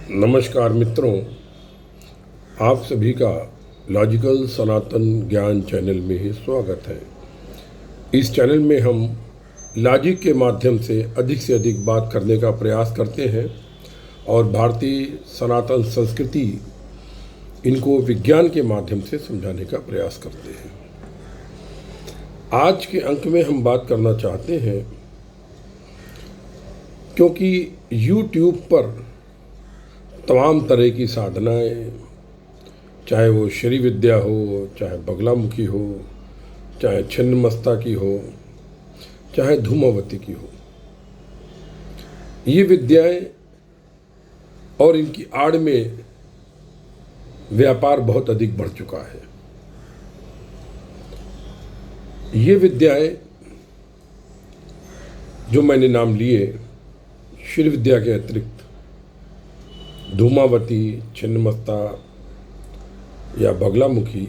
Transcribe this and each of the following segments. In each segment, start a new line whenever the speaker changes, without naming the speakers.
नमस्कार मित्रों, आप सभी का लॉजिकल सनातन ज्ञान चैनल में ही स्वागत है। इस चैनल में हम लॉजिक के माध्यम से अधिक बात करने का प्रयास करते हैं और भारतीय सनातन संस्कृति इनको विज्ञान के माध्यम से समझाने का प्रयास करते हैं। आज के अंक में हम बात करना चाहते हैं क्योंकि YouTube पर तमाम तरह की साधनाएं, चाहे वो श्री विद्या हो, चाहे बगलामुखी हो, चाहे छिन्नमस्ता की हो, चाहे धूमावती की हो, ये विद्याएं और इनकी आड़ में व्यापार बहुत अधिक बढ़ चुका है। ये विद्याएं जो मैंने नाम लिए, श्री विद्या के अतिरिक्त धूमावती, छिन्नमस्ता या बगलामुखी,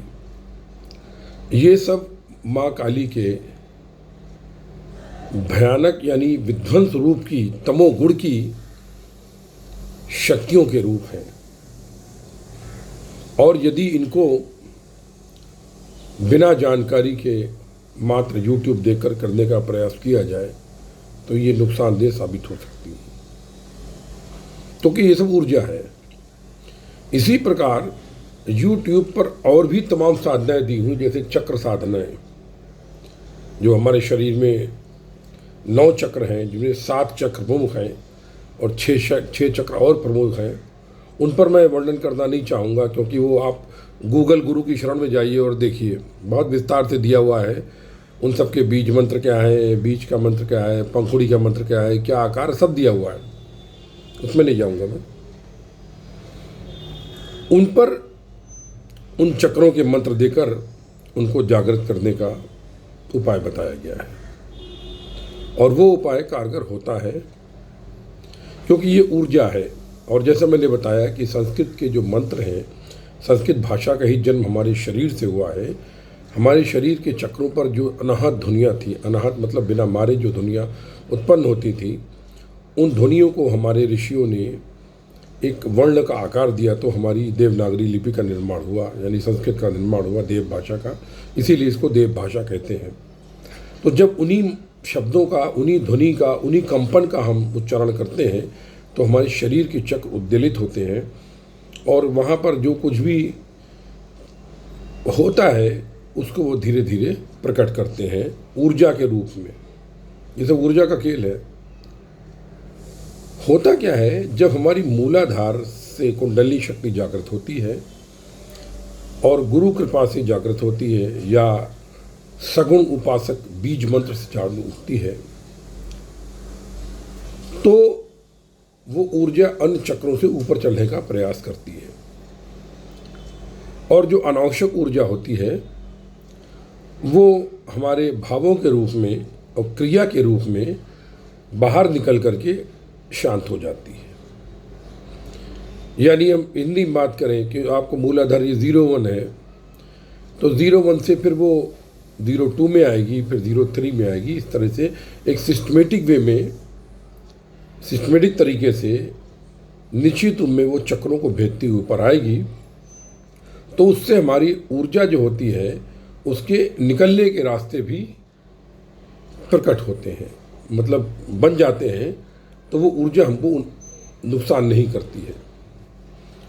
ये सब माँ काली के भयानक यानी विध्वंस रूप की, तमोगुण की शक्तियों के रूप हैं। और यदि इनको बिना जानकारी के मात्र YouTube देखकर करने का प्रयास किया जाए तो ये नुकसानदेह साबित हो सकती है, क्योंकि ये सब ऊर्जा है। इसी प्रकार YouTube पर और भी तमाम साधनाएं दी हुई, जैसे चक्र साधनाएं, जो हमारे शरीर में 9 चक्र हैं, जिनमें 7 चक्र प्रमुख हैं और 6 चक्र और प्रमुख हैं। उन पर मैं वर्णन करना नहीं चाहूँगा, क्योंकि वो आप गूगल गुरु की शरण में जाइए और देखिए, बहुत विस्तार से दिया हुआ है। उन सब के बीज मंत्र क्या है, बीज का मंत्र क्या है, पंखुड़ी का मंत्र क्या है, क्या आकार, सब दिया हुआ है, उसमें नहीं जाऊंगा मैं। उन पर उन चक्रों के मंत्र देकर उनको जागृत करने का उपाय बताया गया है, और वो उपाय कारगर होता है क्योंकि ये ऊर्जा है। और जैसा मैंने बताया कि संस्कृत के जो मंत्र हैं, संस्कृत भाषा का ही जन्म हमारे शरीर से हुआ है। हमारे शरीर के चक्रों पर जो अनाहत ध्वनियाँ थी, अनाहत मतलब बिना मारे जो ध्वनियाँ उत्पन्न होती थी, उन ध्वनियों को हमारे ऋषियों ने एक वर्ण का आकार दिया, तो हमारी देवनागरी लिपि का निर्माण हुआ, यानी संस्कृत का निर्माण हुआ, देव भाषा का। इसीलिए इसको देव भाषा कहते हैं। तो जब उन्हीं शब्दों का, उन्हीं ध्वनि का, उन्हीं कंपन का हम उच्चारण करते हैं तो हमारे शरीर के चक्र उद्दोलित होते हैं, और वहाँ पर जो कुछ भी होता है उसको वो धीरे धीरे प्रकट करते हैं ऊर्जा के रूप में। ये सब ऊर्जा का खेल है। होता क्या है, जब हमारी मूलाधार से कुंडली शक्ति जागृत होती है और गुरु कृपा से जागृत होती है, या सगुण उपासक बीज मंत्र से चालू उठती है, तो वो ऊर्जा अन्य चक्रों से ऊपर चढ़ने का प्रयास करती है। और जो अनावश्यक ऊर्जा होती है वो हमारे भावों के रूप में और क्रिया के रूप में बाहर निकल करके शांत हो जाती है। यानी हम हिंदी में बात करें कि आपको मूलाधार ये 0-1 है, तो 0-1 से फिर वो 0-2 में आएगी, फिर 0-3 में आएगी। इस तरह से एक सिस्टमेटिक वे में, सिस्टमेटिक तरीके से निश्चित में वो चक्रों को भेदती हुई ऊपर आएगी। तो उससे हमारी ऊर्जा जो होती है उसके निकलने के रास्ते भी प्रकट होते हैं, मतलब बन जाते हैं। तो वो ऊर्जा हमको नुकसान नहीं करती है,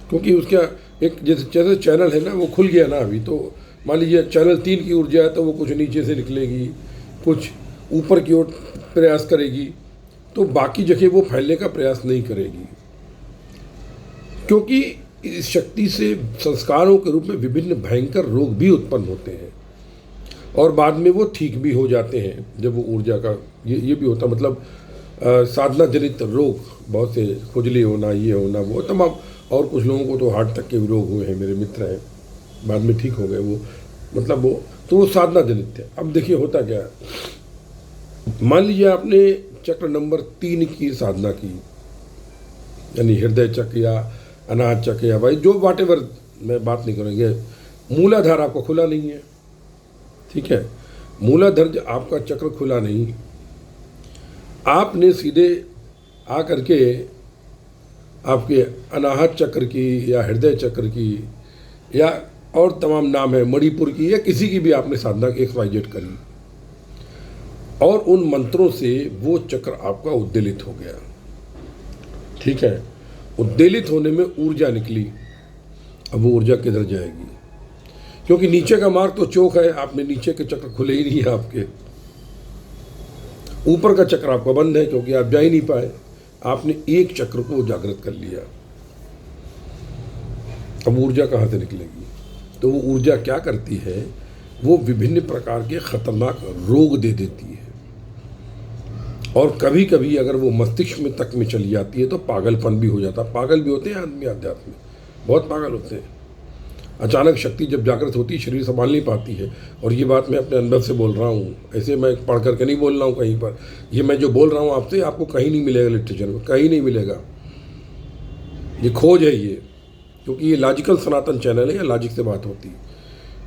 क्योंकि उसका एक जैसे चैनल है ना, वो खुल गया ना अभी, तो मान लीजिए चैनल 3 की ऊर्जा है तो वो कुछ नीचे से निकलेगी, कुछ ऊपर की ओर प्रयास करेगी, तो बाकी जगह वो फैलने का प्रयास नहीं करेगी, क्योंकि इस शक्ति से संस्कारों के रूप में विभिन्न भयंकर रोग भी उत्पन्न होते हैं और बाद में वो ठीक भी हो जाते हैं। जब वो ऊर्जा का ये भी होता, मतलब साधना जनित रोग, बहुत से खुजली होना, ये होना, वो तमाम, और कुछ लोगों को तो हार्ट तक के भी रोग हुए हैं, मेरे मित्र हैं, बाद में ठीक हो गए वो, मतलब वो तो वो साधना जनित है। अब देखिए होता क्या है, मान लीजिए आपने चक्र नंबर 3 की साधना की, यानी हृदय चक्र या अनाहत चक्र या भाई जो वाटेवर, मैं बात नहीं करेंगे, मूलाधार आपका खुला नहीं है, ठीक है, मूलाधार आपका चक्र खुला नहीं, आपने सीधे आ करके आपके अनाहत चक्र की या हृदय चक्र की या और तमाम नाम है, मणिपुर की या किसी की भी आपने साधना XYZ करी और उन मंत्रों से वो चक्र आपका उद्वेलित हो गया, ठीक है। उद्वेलित होने में ऊर्जा निकली। अब वो ऊर्जा किधर जाएगी? क्योंकि नीचे का मार्ग तो चौक है, आपने नीचे के चक्र खुले ही नहीं है आपके। ऊपर का चक्र आपका बंद है क्योंकि आप जा ही नहीं पाए। आपने एक चक्र को जागृत कर लिया। अब ऊर्जा कहाँ से निकलेगी? तो वो ऊर्जा क्या करती है? वो विभिन्न प्रकार के खतरनाक रोग दे देती है। और कभी कभी अगर वो मस्तिष्क में तक में चली जाती है तो पागलपन भी हो जाता है। पागल भी होते हैं आदमी अध्यात्म में, बहुत पागल होते हैं। अचानक शक्ति जब जागृत होती है, शरीर संभाल नहीं पाती है। और ये बात मैं अपने अनुभव से बोल रहा हूँ, ऐसे मैं पढ़ करके नहीं बोल रहा हूँ कहीं पर। ये मैं जो बोल रहा हूँ आपसे, आपको कहीं नहीं मिलेगा, लिटरेचर में कहीं नहीं मिलेगा। ये खोज है ये, क्योंकि ये लॉजिकल सनातन चैनल है, या लॉजिक से बात होती है।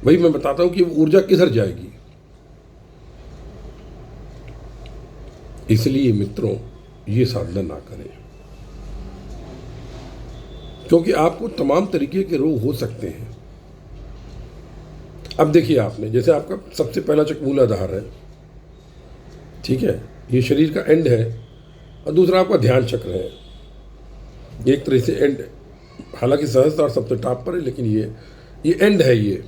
वही मैं बताता हूँ कि ऊर्जा किधर जाएगी। इसलिए मित्रों, ये साधना ना करें, क्योंकि आपको तमाम तरीके के रोग हो सकते हैं। अब देखिए, आपने जैसे आपका सबसे पहला चक्र मूलाधार है, ठीक है, ये शरीर का एंड है, और दूसरा आपका ध्यान चक्र है। एक तरह से एंड, हालांकि सहस्त्रार सबसे टॉप पर है, लेकिन ये एंड है। ये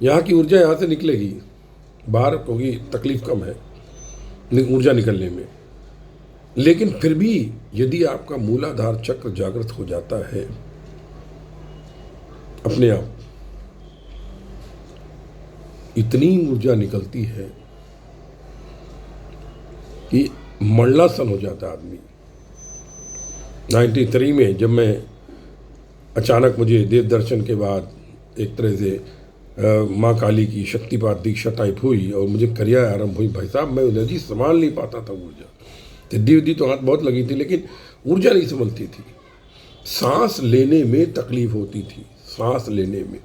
यहाँ की ऊर्जा यहाँ से निकलेगी बाहर, क्योंकि तकलीफ कम है ऊर्जा निकलने में। लेकिन फिर भी यदि आपका मूलाधार चक्र जागृत हो जाता है अपने आप, इतनी ऊर्जा निकलती है कि मरणासन हो जाता आदमी। 93 में जब मैं अचानक, मुझे देव दर्शन के बाद एक तरह से माँ काली की शक्तिपात दीक्षा टाइप हुई और मुझे क्रिया आरंभ हुई। भाई साहब, मैं एनर्जी संभाल नहीं पाता था। ऊर्जा सिद्धि विद्धि तो हाथ बहुत लगी थी, लेकिन ऊर्जा नहीं संभलती थी। सांस लेने में तकलीफ होती थी, सांस लेने में।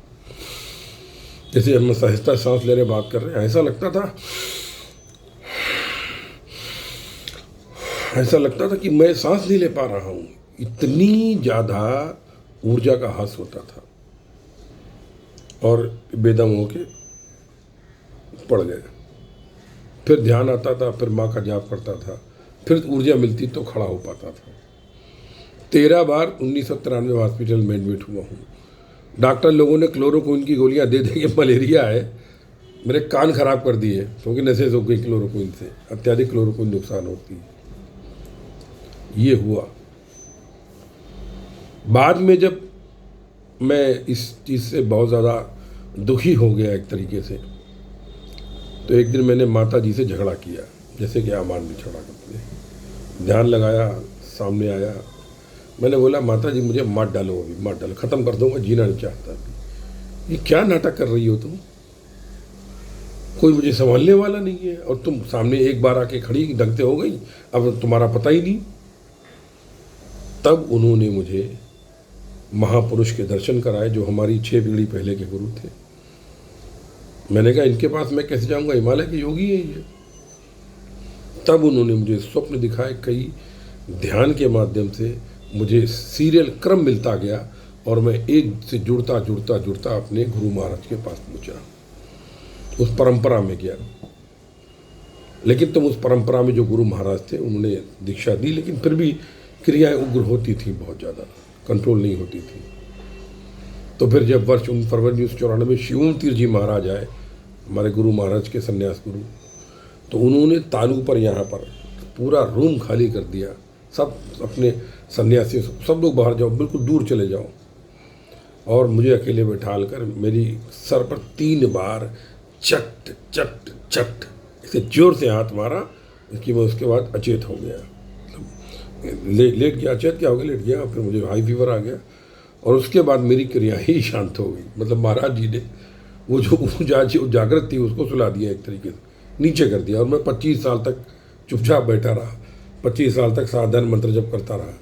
जैसे हम सहजता सांस लेने बात कर रहे हैं, ऐसा लगता था कि मैं सांस नहीं ले पा रहा हूँ। इतनी ज़्यादा ऊर्जा का हास होता था, और बेदम होके पड़ गए। फिर ध्यान आता था, फिर माँ का जाप करता था, फिर ऊर्जा मिलती तो खड़ा हो पाता था। 13 बार 1993 हॉस्पिटल में एडमिट हुआ हूँ। डॉक्टर लोगों ने क्लोरोक्विन की गोलियां दे के मलेरिया है, मेरे कान खराब कर दिए, क्योंकि नशे हो गई क्लोरोक्विन से। अत्यधिक क्लोरोक्विन नुकसान होती है। ये हुआ। बाद में जब मैं इस चीज़ से बहुत ज़्यादा दुखी हो गया एक तरीके से, तो एक दिन मैंने माता जी से झगड़ा किया, जैसे कि आमान भी झगड़ा करते हैं। ध्यान लगाया, सामने आया, मैंने बोला, माता जी मुझे मार डालो, अभी मार डालो, ख़त्म कर दूंगा, जीना नहीं चाहता। ये क्या नाटक कर रही हो तुम? कोई मुझे संभालने वाला नहीं है, और तुम सामने एक बार आके खड़ी ढंग से हो गई, अब तुम्हारा पता ही नहीं। तब उन्होंने मुझे महापुरुष के दर्शन कराए, जो हमारी 6 पीढ़ी पहले के गुरु थे। मैंने कहा, इनके पास मैं कैसे जाऊंगा, हिमालय के योगी है ये। तब उन्होंने मुझे स्वप्न दिखाए, कई ध्यान के माध्यम से मुझे सीरियल क्रम मिलता गया, और मैं एक से जुड़ता अपने गुरु महाराज के पास पहुंचा, उस परंपरा में गया। लेकिन तुम उस परंपरा में जो गुरु महाराज थे, उन्होंने दीक्षा दी, लेकिन फिर भी क्रियाएं उग्र होती थी, बहुत ज़्यादा कंट्रोल नहीं होती थी। तो फिर जब वर्ष फरवरी 1994 में शिवम तीर्थ जी महाराज आए, हमारे गुरु महाराज के संन्यास गुरु, तो उन्होंने तालू पर यहाँ पर पूरा रूम खाली कर दिया। सब अपने सन्यासी, सब लोग बाहर जाओ, बिल्कुल दूर चले जाओ, और मुझे अकेले बैठाल कर मेरी सर पर 3 बार चट चट चट इसे जोर से हाथ मारा कि मैं उसके बाद अचेत हो गया। लेट गया, अचेत क्या हो गया, लेट गया। फिर मुझे हाई फीवर आ गया, और उसके बाद मेरी क्रिया ही शांत हो गई। मतलब महाराज जी ने वो जो ऊर्जा जागृत थी उसको सुला दिया, एक तरीके से नीचे कर दिया। और मैं 25 साल तक चुपचाप बैठा रहा, 25 साल तक साधन मंत्र जप करता रहा।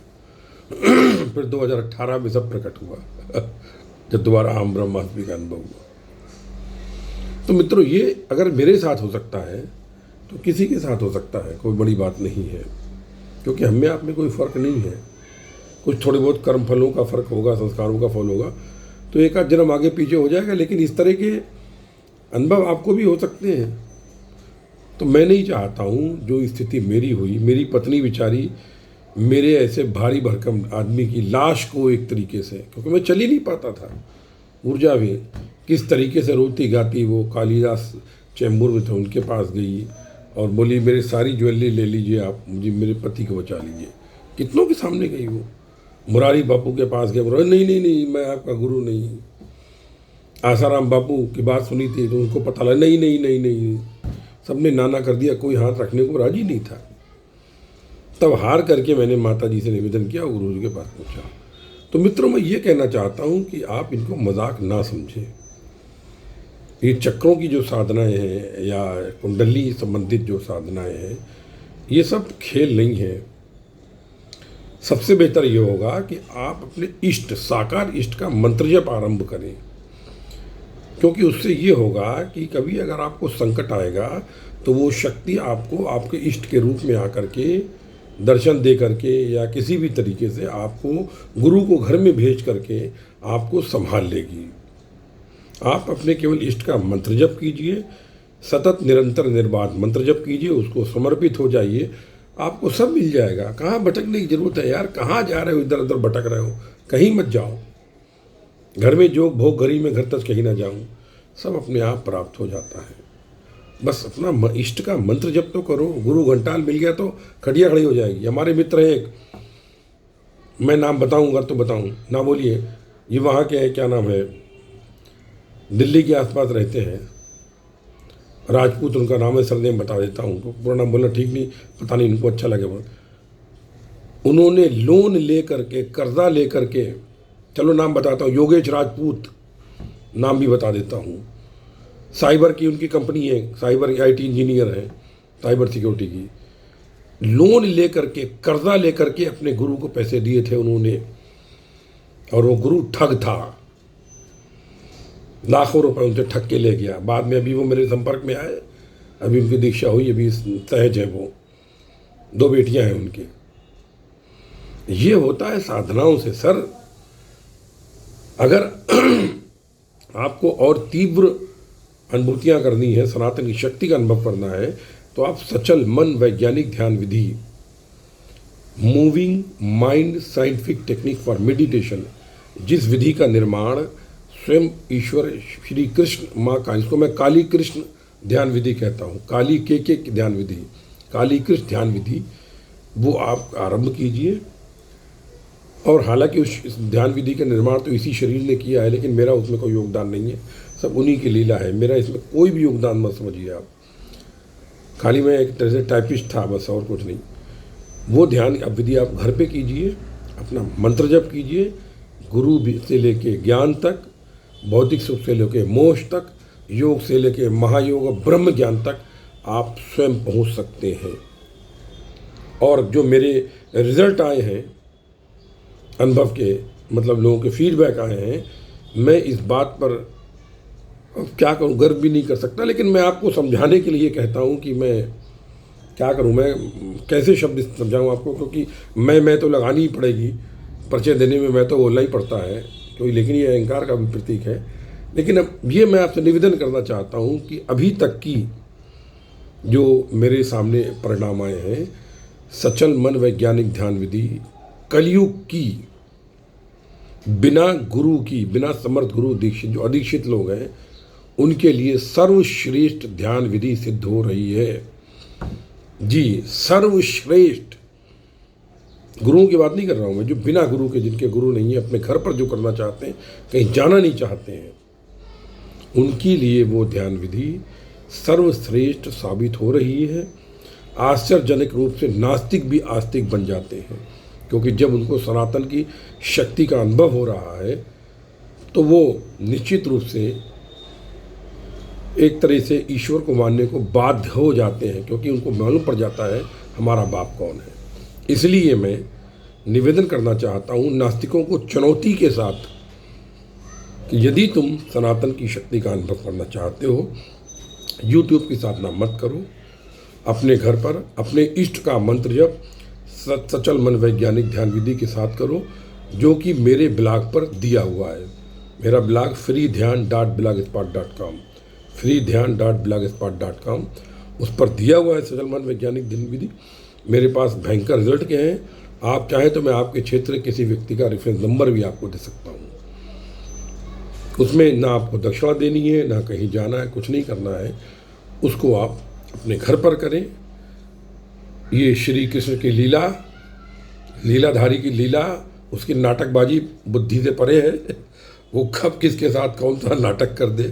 फिर 2018 में सब प्रकट हुआ, जब दोबारा हम ब्रह्मास्मि का अनुभव हुआ। तो मित्रों, ये अगर मेरे साथ हो सकता है तो किसी के साथ हो सकता है, कोई बड़ी बात नहीं है, क्योंकि हमें आप में कोई फ़र्क नहीं है। कुछ थोड़े बहुत कर्म फलों का फर्क होगा, संस्कारों का फल होगा, तो एक आध जन्म आगे पीछे हो जाएगा, लेकिन इस तरह के अनुभव आपको भी हो सकते हैं। तो मैं नहीं चाहता हूँ जो स्थिति मेरी हुई, मेरी पत्नी बेचारी मेरे ऐसे भारी भरकम आदमी की लाश को एक तरीके से, क्योंकि मैं चल ही नहीं पाता था, ऊर्जा भी, किस तरीके से रोती गाती वो कालिदास चैम्बूर में थे, उनके पास गई और बोली मेरी सारी ज्वेलरी ले लीजिए आप, मुझे मेरे पति को बचा लीजिए। कितनों के सामने गई वो। मुरारी बापू के पास गए, बोला नहीं नहीं नहीं, मैं आपका गुरु नहीं। आसाराम बापू की बात सुनी थी तो उनको पता लगा, नहीं नहीं नहीं नहीं, सबने नाना कर दिया, कोई हाथ रखने को राजी नहीं था। तब हार करके मैंने माता जी से निवेदन किया, गुरु जी के पास पहुंचा। तो मित्रों, मैं ये कहना चाहता हूँ कि आप इनको मजाक ना समझें। ये चक्रों की जो साधनाएं हैं या कुंडली संबंधित जो साधनाएं हैं, ये सब खेल नहीं है। सबसे बेहतर ये होगा कि आप अपने इष्ट, साकार इष्ट का मंत्र जप आरंभ करें, क्योंकि उससे ये होगा कि कभी अगर आपको संकट आएगा तो वो शक्ति आपको आपके इष्ट के रूप में आकर के दर्शन दे करके या किसी भी तरीके से आपको गुरु को घर में भेज करके आपको संभाल लेगी। आप अपने केवल इष्ट का मंत्र जप कीजिए, सतत निरंतर निर्बाध मंत्र जप कीजिए, उसको समर्पित हो जाइए, आपको सब मिल जाएगा। कहाँ भटकने की जरूरत है यार, कहाँ जा रहे हो, इधर उधर भटक रहे हो, कहीं मत जाओ। घर में जोग भोग घरी में घर तक कहीं ना जाऊँ, सब अपने आप प्राप्त हो जाता है। बस अपना इष्ट का मंत्र जप तो करो। गुरु घंटाल मिल गया तो खड़िया खड़ी हो जाएगी। हमारे मित्र हैं एक, मैं नाम बताऊंगा तो बताऊं ना, बोलिए, ये वहाँ के हैं, क्या नाम है, दिल्ली के आसपास रहते हैं, राजपूत उनका नाम है, सरनेम बता देता हूँ, पूरा नाम बोलना ठीक नहीं, पता नहीं उनको अच्छा लगे। उन्होंने लोन ले करके, कर्जा ले करके, चलो नाम बताता हूँ, योगेश राजपूत, नाम भी बता देता हूँ। साइबर की उनकी कंपनी है, साइबर IT इंजीनियर हैं, साइबर सिक्योरिटी की। लोन ले करके, कर्जा ले करके अपने गुरु को पैसे दिए थे उन्होंने, और वो गुरु ठग था, लाखों रुपए उनसे ठग के ले गया। बाद में अभी वो मेरे संपर्क में आए, अभी उनकी दीक्षा हुई, अभी सहज है, वो 2 बेटियां हैं उनकी। ये होता है साधनाओं से। सर, अगर आपको और तीव्र अनुभूतियाँ करनी है, सनातन की शक्ति का अनुभव करना है, तो आप सचल मन वैज्ञानिक ध्यान विधि, moving mind scientific technique for meditation, जिस विधि का निर्माण स्वयं ईश्वर श्री कृष्ण माँ का, इसको मैं काली कृष्ण ध्यान विधि कहता हूँ, काली के ध्यान विधि, काली कृष्ण ध्यान विधि, वो आप आरंभ कीजिए। और हालांकि उस ध्यान विधि का निर्माण तो इसी शरीर ने किया है, लेकिन मेरा उसमें कोई योगदान नहीं है, सब उन्हीं की लीला है, मेरा इसमें कोई भी योगदान मत समझिए आप। खाली मैं एक तरह से टाइपिस्ट था, बस, और कुछ नहीं। वो ध्यान अब विधि आप घर पे कीजिए, अपना मंत्र जप कीजिए, गुरु से लेके ज्ञान तक, भौतिक सुख से लेके मोक्ष तक, योग से लेके महायोग ब्रह्म ज्ञान तक आप स्वयं पहुंच सकते हैं। और जो मेरे रिजल्ट आए हैं अनुभव के, मतलब लोगों के फीडबैक आए हैं, मैं इस बात पर क्या करूं, गर्व भी नहीं कर सकता, लेकिन मैं आपको समझाने के लिए कहता हूं कि मैं क्या करूं, मैं कैसे शब्द समझाऊं आपको, क्योंकि मैं तो लगानी ही पड़ेगी, परिचय देने में मैं तो बोलना ही पड़ता है, क्योंकि लेकिन ये अहंकार का भी प्रतीक है। लेकिन अब ये मैं आपसे निवेदन करना चाहता हूं कि अभी तक की जो मेरे सामने परिणाम आए हैं, सचल मन वैज्ञानिक ध्यान विधि कलयुग की, बिना गुरु की, बिना समर्थ गुरु दीक्षित, जो अदीक्षित लोग हैं, उनके लिए सर्वश्रेष्ठ ध्यान विधि सिद्ध हो रही है। जी, सर्वश्रेष्ठ। गुरुओं की बात नहीं कर रहा हूं मैं, जो बिना गुरु के, जिनके गुरु नहीं है, अपने घर पर जो करना चाहते हैं, कहीं जाना नहीं चाहते हैं, उनके लिए वो ध्यान विधि सर्वश्रेष्ठ साबित हो रही है। आश्चर्यजनक रूप से नास्तिक भी आस्तिक बन जाते हैं, क्योंकि जब उनको सनातन की शक्ति का अनुभव हो रहा है तो वो निश्चित रूप से एक तरह से ईश्वर को मानने को बाध्य हो जाते हैं, क्योंकि उनको मालूम पड़ जाता है हमारा बाप कौन है। इसलिए मैं निवेदन करना चाहता हूँ नास्तिकों को चुनौती के साथ कि यदि तुम सनातन की शक्ति का अनुभव करना चाहते हो, यूट्यूब की साधना मत करो, अपने घर पर अपने इष्ट का मंत्र जप सचल मन वैज्ञानिक ध्यान विधि के साथ करो, जो कि मेरे ब्लॉग पर दिया हुआ है। मेरा ब्लॉग freedhyan.blogspot.com freedhyan.blogspot.com उस पर दिया हुआ है सचल मन वैज्ञानिक ध्यान विधि। मेरे पास भयंकर रिजल्ट के हैं। आप चाहें तो मैं आपके क्षेत्र के किसी व्यक्ति का रेफरेंस नंबर भी आपको दे सकता हूँ। उसमें ना आपको दक्षिणा देनी है, ना कहीं जाना है, कुछ नहीं करना है। उसको आप अपने घर पर करें। ये श्री कृष्ण की लीलाधारी की लीला, उसकी नाटकबाजी बुद्धि से परे है। वो कब किसके साथ कौन सा नाटक कर दे,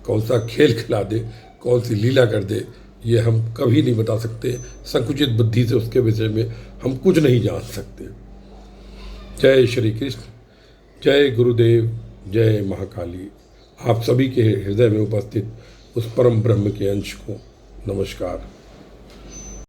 कौन सा खेल खिला दे, कौन सी लीला कर दे, ये हम कभी नहीं बता सकते। संकुचित बुद्धि से उसके विषय में हम कुछ नहीं जान सकते। जय श्री कृष्ण, जय गुरुदेव, जय महाकाली। आप सभी के हृदय में उपस्थित उस परम ब्रह्म के अंश को नमस्कार।